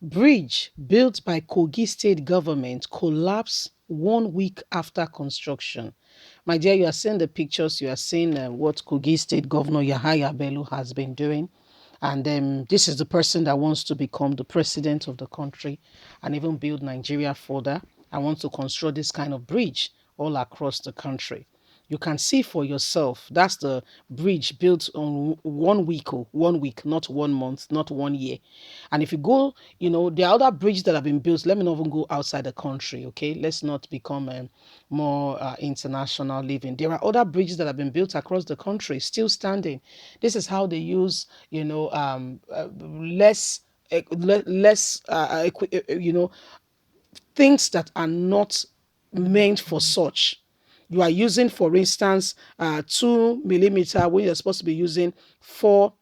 Bridge built by Kogi state government collapsed 1 week after construction. My dear, you are seeing the pictures. You are seeing what Kogi state governor Yahaya Bello has been doing. And this is the person that wants to become the president of the country and even build Nigeria further. I want to construct this kind of bridge all across the country. You can see for yourself. That's the bridge built on 1 week, 1 week, not 1 month, not 1 year. And if you go, there are other bridges that have been built. Let me not even go outside the country, okay? Let's not become more international living. There are other bridges that have been built across the country, still standing. This is how they use, less, less, things that are not meant for such. You are using, for instance, 2 millimeter when you're supposed to be using four.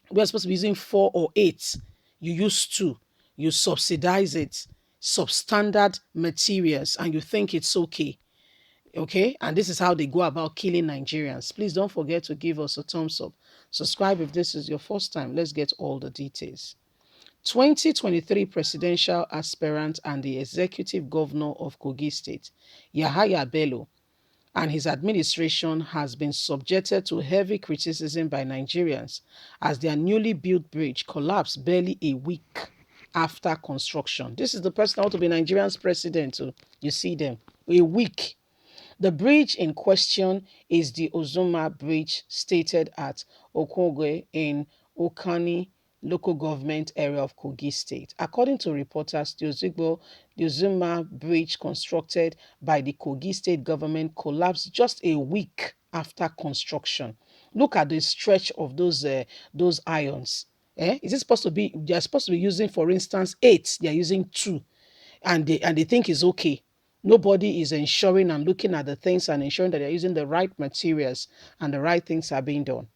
We're supposed to be using 4 or 8. You use 2. You subsidize it, substandard materials, and you think it's okay. Okay, and this is how they go about killing Nigerians. Please don't forget to give us a thumbs up. Subscribe if this is your first time. Let's get all the details. 2023 presidential aspirant and the executive governor of Kogi State, Yahaya Bello, and his administration has been subjected to heavy criticism by Nigerians as their newly built bridge collapsed barely a week after construction. This is the person that want to be Nigeria's president. So you see them. A week. The bridge in question is the Ozuma Bridge, stated at Okogwe in Okani local government area of Kogi State. According to reporters, the Ozuma Bridge, constructed by the Kogi State government, collapsed just a week after construction. Look at the stretch of those ions. Is it supposed to be? They are supposed to be using, for instance, 8. They are using 2, and they think it's okay. Nobody is ensuring and looking at the things and ensuring that they're using the right materials and the right things are being done.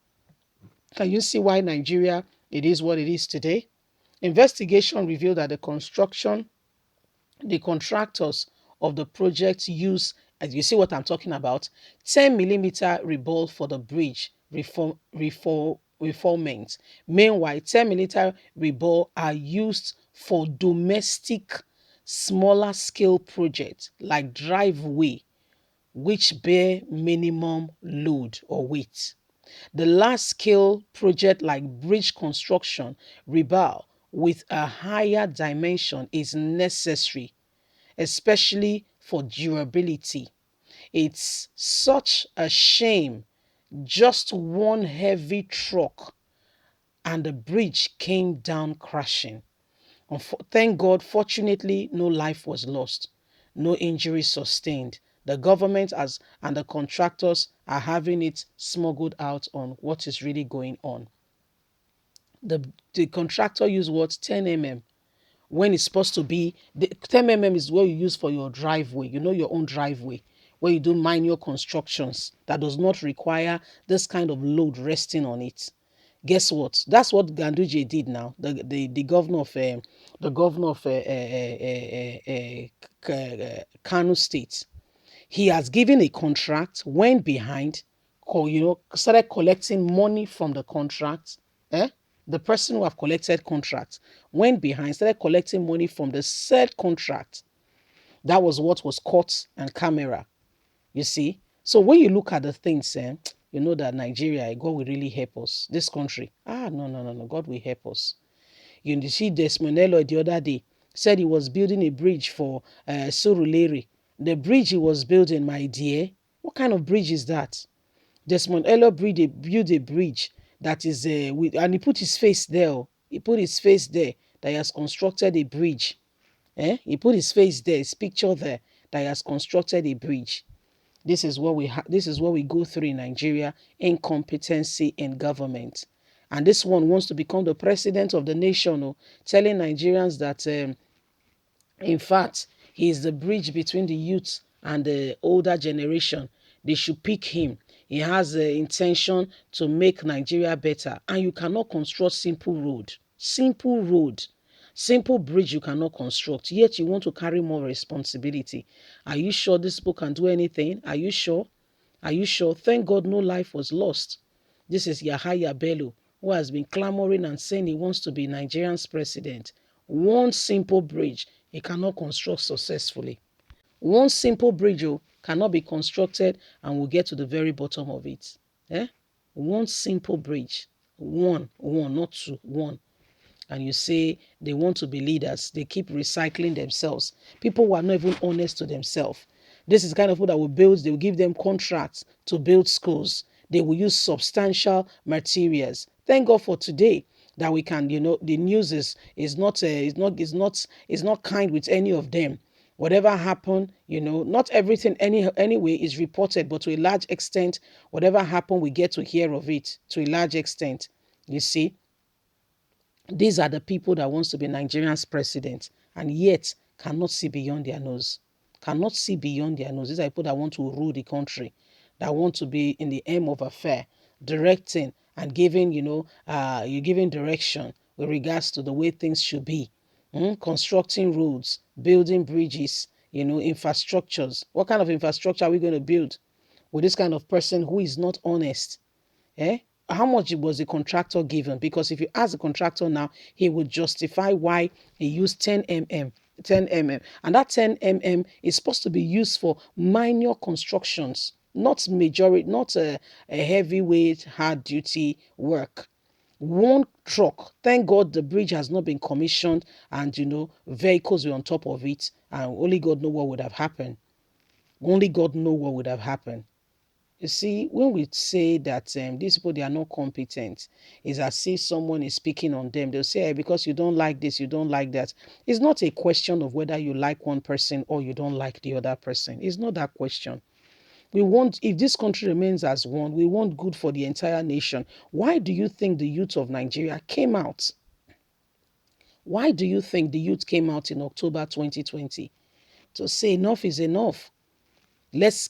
Can you see why Nigeria, it is what it is today? Investigation revealed that the contractors of the project use, as you see what I'm talking about, 10 millimeter rebar for the bridge reformment. Meanwhile, 10 millimeter rebar are used for domestic smaller scale projects like driveway, which bear minimum load or weight. The large scale project like bridge construction, rebar with a higher dimension is necessary, especially for durability. It's such a shame. Just one heavy truck and the bridge came down crashing. Thank God, fortunately, no life was lost, no injury sustained. The government and the contractors are having it smuggled out on what is really going on. The contractor used what? 10 mm, when it's supposed to be, the 10 mm is what you use for your driveway, your own driveway, where you do minor constructions that does not require this kind of load resting on it. Guess what? That's what Ganduje did now. The governor of Kano State. He has given a contract, went behind, started collecting money from the contract. The person who have collected contract went behind, started collecting money from the said contract. That was what was caught on camera. You see? So when you look at the things, you know that Nigeria, God will really help us. This country, no, no, no, no, God will help us. You see, Desmonello the other day said he was building a bridge for Surulere. The bridge he was building, my dear, what kind of bridge is that? Desmond Elliot built a bridge that is and he put his face there. He put his face there that he has constructed a bridge. He put his face there, his picture there that he has constructed a bridge. This is what we go through in Nigeria: incompetency in government. And this one wants to become the president of the nation, telling Nigerians that in fact, he is the bridge between the youth and the older generation. They should pick him. He has the intention to make Nigeria better. And you cannot construct simple road. Simple road. Simple bridge you cannot construct. Yet you want to carry more responsibility. Are you sure this people can do anything? Are you sure? Are you sure? Thank God no life was lost. This is Yahaya Bello, who has been clamoring and saying he wants to be Nigerian's president. One simple bridge, it cannot construct successfully. One simple bridge cannot be constructed and we'll get to the very bottom of it. Eh? One simple bridge. One, not two, one. And you say they want to be leaders. They keep recycling themselves. People who are not even honest to themselves. This is the kind of people that will build, they will give them contracts to build schools. They will use substantial materials. Thank God for today that we can, the news is not kind with any of them. Whatever happened, not everything anyway is reported, but to a large extent, whatever happened, we get to hear of it to a large extent. You see, these are the people that wants to be Nigeria's president and yet cannot see beyond their nose. Cannot see beyond their nose. These are people that want to rule the country, that want to be in the aim of affair, directing and giving, you're giving direction with regards to the way things should be. Constructing roads, building bridges, infrastructures. What kind of infrastructure are we going to build with this kind of person who is not honest? Eh? How much was the contractor given? Because if you ask the contractor now, he would justify why he used 10 mm. And that 10 mm is supposed to be used for minor constructions, not majority, not a heavyweight, hard duty work. One truck, thank God the bridge has not been commissioned and vehicles were on top of it, and only God know what would have happened. Only God know what would have happened. You see, when we say that these people, they are not competent, it's as if someone is speaking on them. They'll say, hey, because you don't like this, you don't like that. It's not a question of whether you like one person or you don't like the other person. It's not that question. We want, if this country remains as one, we want good for the entire nation. Why do you think the youth of Nigeria came out? Why do you think the youth came out in October 2020 to say enough is enough? Let's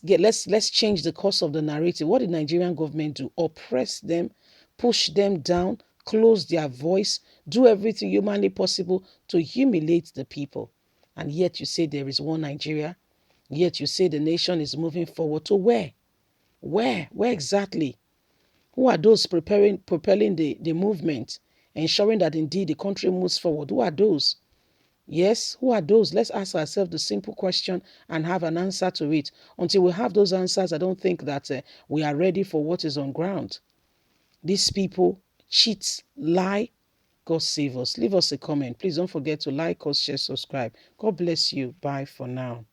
change the course of the narrative. What did Nigerian government do? Oppress them, push them down, close their voice, do everything humanly possible to humiliate the people. And yet you say there is one Nigeria. Yet you say the nation is moving forward to where? Where exactly? Who are those propelling the movement, ensuring that indeed the country moves forward? Who are those? Yes, who are those? Let's ask ourselves the simple question and have an answer to it. Until we have those answers, I don't think that we are ready for what is on ground. These people cheat, lie. God save us. Leave us a comment. Please don't forget to like us, share, subscribe. God bless you. Bye for now.